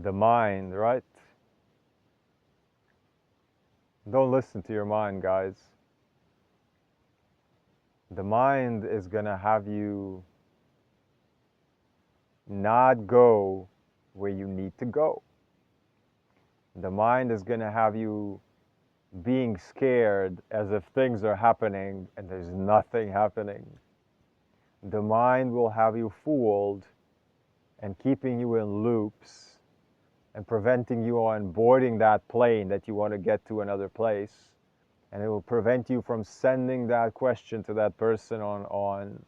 The mind, right? Don't listen to your mind, guys. The mind is gonna have you not go where you need to go. The mind is gonna have you being scared as if things are happening and there's nothing happening. The mind will have you fooled and keeping you in loops and preventing you on boarding that plane that you want to get to another place. And it will prevent you from sending that question to that person on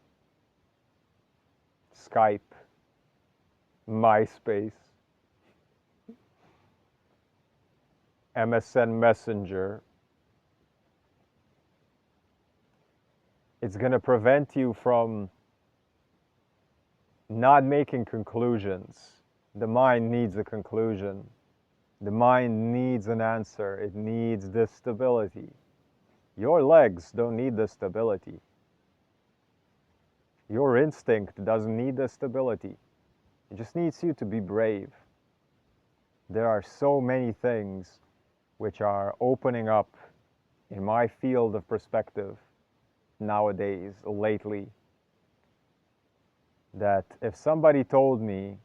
Skype, MySpace, MSN Messenger. It's going to prevent you from not making conclusions. The mind needs a conclusion. The mind needs an answer. It needs this stability. Your legs don't need the stability. Your instinct doesn't need the stability. It just needs you to be brave. There are so many things which are opening up in my field of perspective nowadays, lately, that if somebody told me,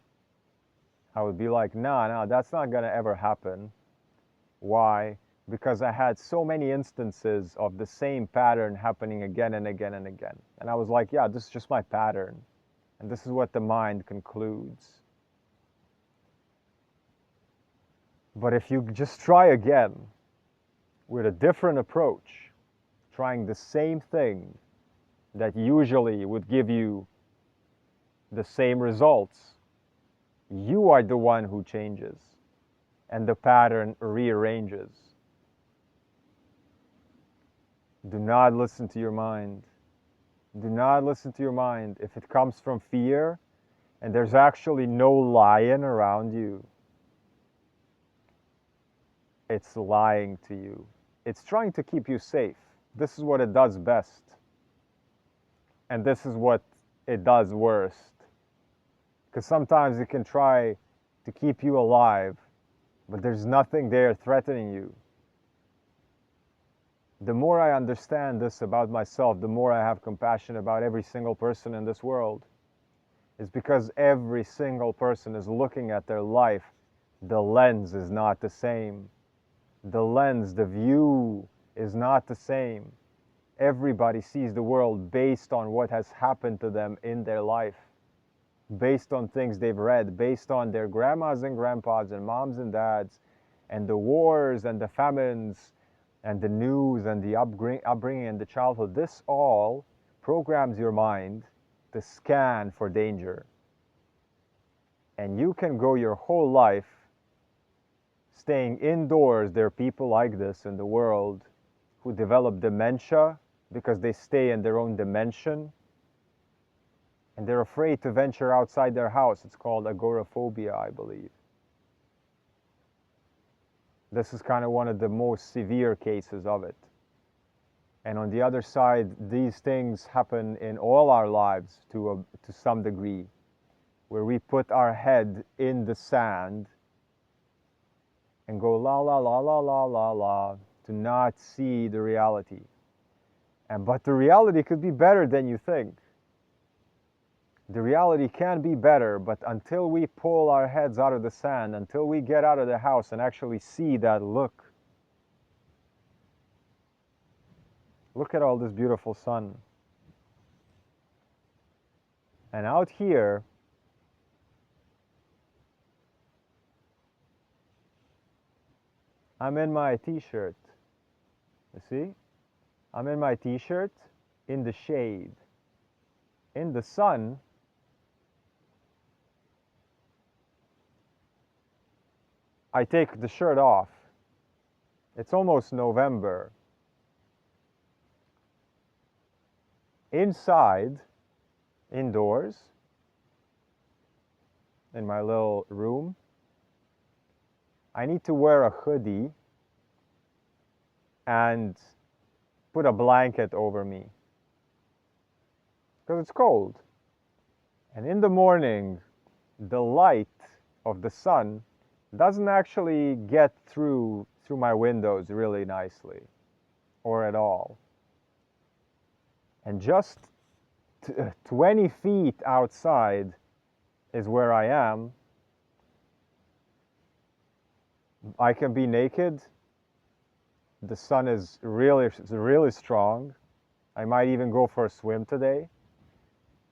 I would be like, no, that's not going to ever happen. Why? Because I had so many instances of the same pattern happening again and again and again. And I was like, yeah, this is just my pattern. And this is what the mind concludes. But if you just try again with a different approach, trying the same thing that usually would give you the same results, you are the one who changes and the pattern rearranges. Do not listen to your mind. Do not listen to your mind. If it comes from fear and there's actually no lion around you, it's lying to you. It's trying to keep you safe. This is what it does best. And this is what it does worst. Because sometimes it can try to keep you alive, but there's nothing there threatening you. The more I understand this about myself, the more I have compassion about every single person in this world. It's because every single person is looking at their life. The lens is not the same. The lens, the view is not the same. Everybody sees the world based on what has happened to them in their life, based on things they've read, based on their grandmas and grandpas and moms and dads, and the wars and the famines and the news and the upbringing and the childhood. This all programs your mind to scan for danger. And you can go your whole life staying indoors. There are people like this in the world who develop dementia because they stay in their own dimension and they're afraid to venture outside their house. It's called agoraphobia, I believe. This is kind of one of the most severe cases of it. And on the other side, these things happen in all our lives to some degree, where we put our head in the sand and go la la la la la la la to not see the reality. But the reality could be better than you think. The reality can be better, but until we pull our heads out of the sand, until we get out of the house and actually see that, look at all this beautiful sun. And out here, I'm in my t-shirt. You see? I'm in my t-shirt in the shade. In the sun, I take the shirt off. It's almost November. Inside, indoors, in my little room, I need to wear a hoodie and put a blanket over me because it's cold. And in the morning, the light of the sun doesn't actually get through my windows really nicely or at all. And just 20 feet outside is where I am. I can be naked. The sun is really strong. I might even go for a swim today.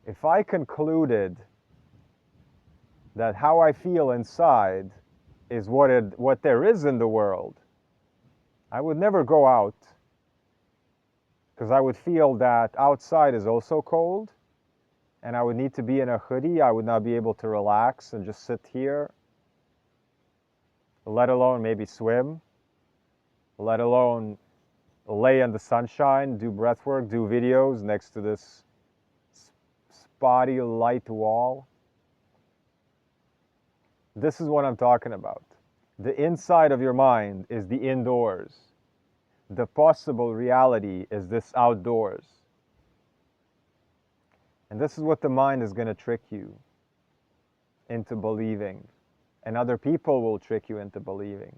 If I concluded that how I feel inside is what there is in the world, I would never go out, because I would feel that outside is also cold and I would need to be in a hoodie. I would not be able to relax and just sit here, let alone maybe swim, let alone lay in the sunshine, do breath work, do videos next to this spotty light wall. This is what I'm talking about. The inside of your mind is the indoors. The possible reality is this outdoors. And this is what the mind is going to trick you into believing. And other people will trick you into believing.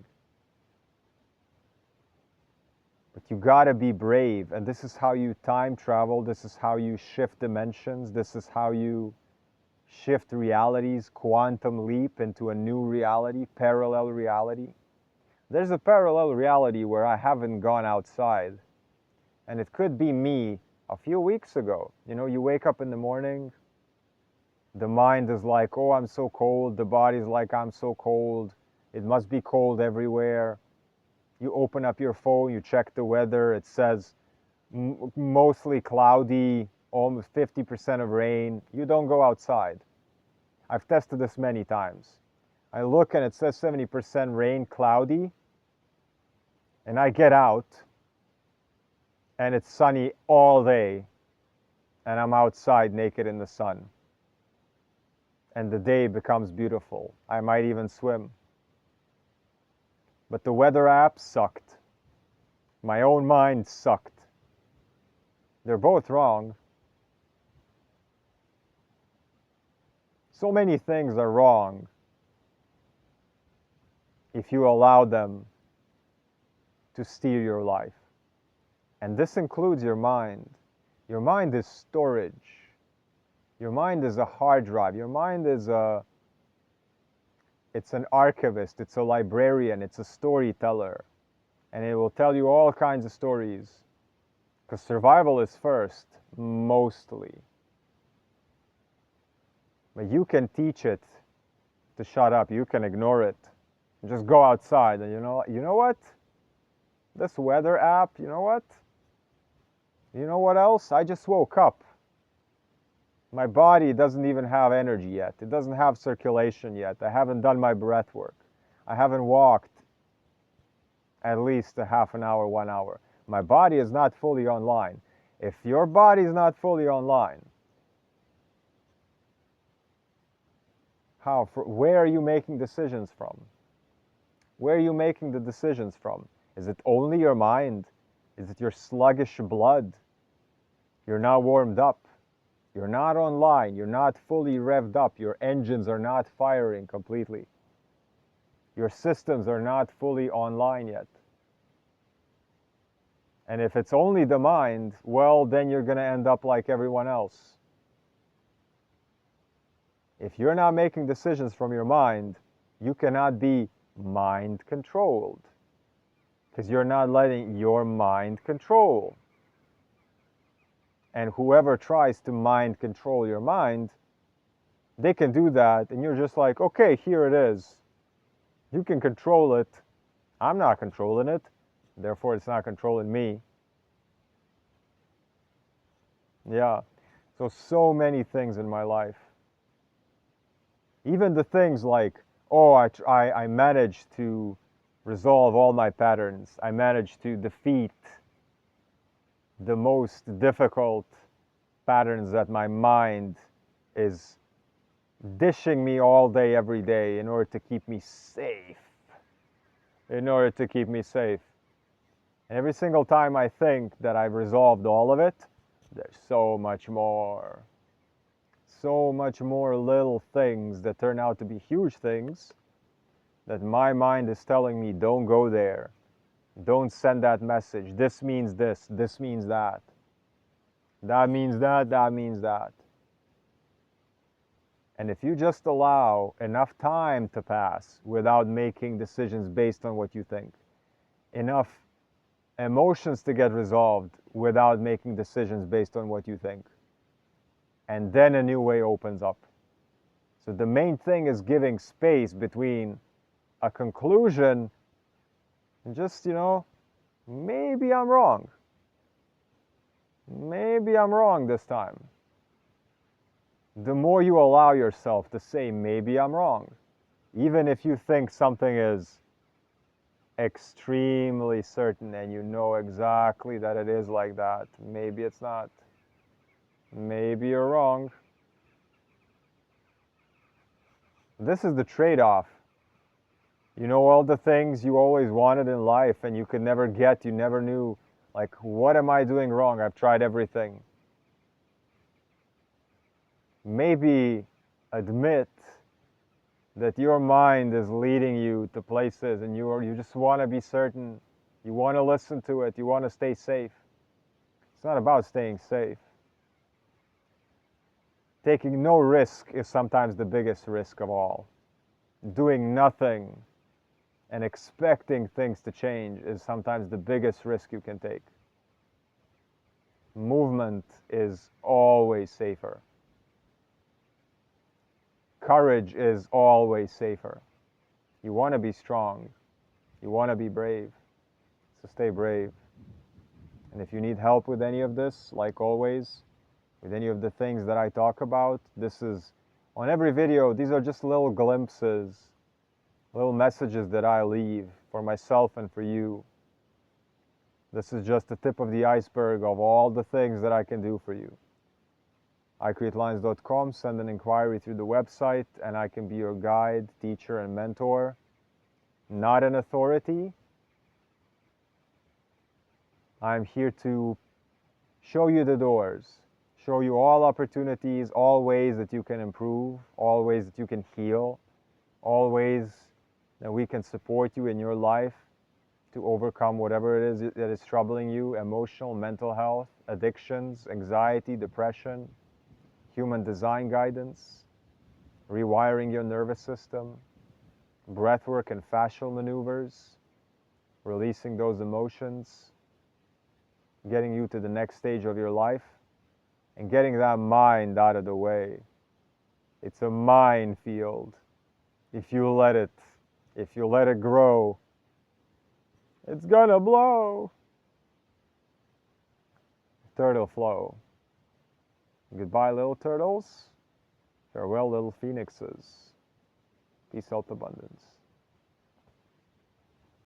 But you gotta be brave. And this is how you time travel. This is how you shift dimensions. This is how you shift realities, quantum leap into a new reality, parallel reality. There's a parallel reality where I haven't gone outside. And it could be me a few weeks ago. You know, you wake up in the morning, the mind is like, oh, I'm so cold. The body's like, I'm so cold. It must be cold everywhere. You open up your phone, you check the weather. It says mostly cloudy, almost 50% of rain. You don't go outside. I've tested this many times. I look and it says 70% rain, cloudy, and I get out and it's sunny all day and I'm outside naked in the sun. And the day becomes beautiful. I might even swim. But the weather app sucked. My own mind sucked. They're both wrong. So many things are wrong if you allow them to steer your life. And this includes your mind. Your mind is storage. Your mind is a hard drive. Your mind is it's an archivist, it's a librarian, it's a storyteller. And it will tell you all kinds of stories. Because survival is first, mostly. But you can teach it to shut up. You can ignore it. Just go outside and you know what? This weather app, you know what? You know what else? I just woke up. My body doesn't even have energy yet. It doesn't have circulation yet. I haven't done my breath work. I haven't walked at least a half an hour, 1 hour. My body is not fully online. If your body is not fully online, where are you making decisions from? Where are you making the decisions from? Is it only your mind? Is it your sluggish blood? You're not warmed up. You're not online. You're not fully revved up. Your engines are not firing completely. Your systems are not fully online yet. And if it's only the mind, well, then you're going to end up like everyone else. If you're not making decisions from your mind, you cannot be mind controlled. Because you're not letting your mind control. And whoever tries to mind control your mind, they can do that, and you're just like, okay, here it is. You can control it. I'm not controlling it. Therefore, it's not controlling me. Yeah. So many things in my life. Even the things like, oh, I managed to resolve all my patterns. I managed to defeat the most difficult patterns that my mind is dishing me all day, every day, in order to keep me safe. In order to keep me safe. And every single time I think that I've resolved all of it, there's so much more. So much more little things that turn out to be huge things that my mind is telling me, don't go there, don't send that message, this means this means that, that means that, that means that. And if you just allow enough time to pass without making decisions based on what you think, enough emotions to get resolved without making decisions based on what you think, and then a new way opens up. So the main thing is giving space between a conclusion and just, maybe I'm wrong. Maybe I'm wrong this time. The more you allow yourself to say, maybe I'm wrong, even if you think something is extremely certain and you know exactly that it is like that, maybe it's not. Maybe you're wrong. This is the trade-off. All the things you always wanted in life and you could never get, you never knew, like, what am I doing wrong? I've tried everything. Maybe admit that your mind is leading you to places and you just want to be certain. You want to listen to it. You want to stay safe. It's not about staying safe. Taking no risk is sometimes the biggest risk of all. Doing nothing and expecting things to change is sometimes the biggest risk you can take. Movement is always safer. Courage is always safer. You want to be strong. You want to be brave. So stay brave. And if you need help with any of this, like always, with any of the things that I talk about, this is, on every video, these are just little glimpses, little messages that I leave for myself and for you. This is just the tip of the iceberg of all the things that I can do for you. iCreateLines.com, send an inquiry through the website, and I can be your guide, teacher, and mentor. Not an authority. I'm here to show you the doors, show you all opportunities, all ways that you can improve, all ways that you can heal, all ways that we can support you in your life to overcome whatever it is that is troubling you, emotional, mental health, addictions, anxiety, depression, human design guidance, rewiring your nervous system, breathwork and fascial maneuvers, releasing those emotions, getting you to the next stage of your life, and getting that mind out of the way. It's a minefield. If you let it grow, it's gonna blow. Turtle flow. Goodbye, little turtles. Farewell, little phoenixes. Peace, health, abundance.